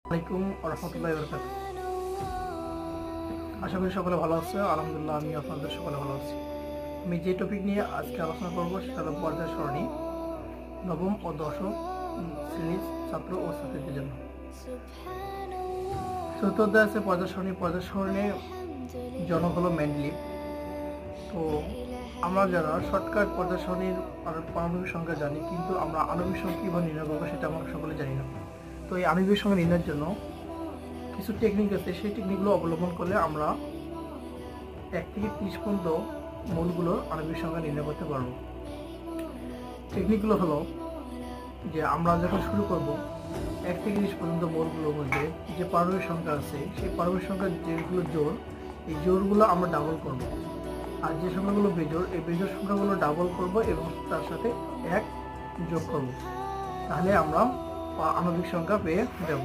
আলাইকুম রহমতুল্লাহি ওয়া বারাকাতুহু। আশা করি সকলে ভালো আছে। আলহামদুলিল্লাহ, আমি আপনাদের সকলে ভালো আছি। আমি যে টপিক নিয়ে আজকে আলোচনা করব সেটা হলো পর্যায় সারণী, নবম ও দশম শ্রেণীর ছাত্র ও ছাত্রীদের জন্য। চতুর্থ অধ্যায় আছে পর্যায় সারণী। পর্যায় সারণীর জনক হলো মেন্ডেলিভ। তো আমরা যারা শর্টকাট পর্যায় সারণীর পারমাণবিক সংখ্যা জানি, কিন্তু আমরা আণবিক সংখ্যা কীভাবে নির্ণয় করবো সেটা আমরা সকলে জানি না। তো এই আণবিক সংখ্যা নির্ণয়ের জন্য কিছু টেকনিক আছে, সেই টেকনিকগুলো অবলম্বন করলে আমরা 1 থেকে 30 পর্যন্ত মৌলগুলোর আণবিক সংখ্যা নির্ণয় করতে পারবো। টেকনিকগুলো হলো যে আমরা যখন শুরু করব 1 থেকে 30 পর্যন্ত মৌলগুলোর মধ্যে যে পারমাণবিক সংখ্যা আছে, সেই পারমাণবিক সংখ্যার যেগুলো জোড়, এই জোড়গুলো আমরা ডাবল করব, আর যে সংখ্যাগুলো বেজোড়, এই বেজোড় সংখ্যাগুলো ডাবল করব এবং তার সাথে 1 যোগ করব। তাহলে আমরা আণবিক সংখ্যা পেয়ে যাব।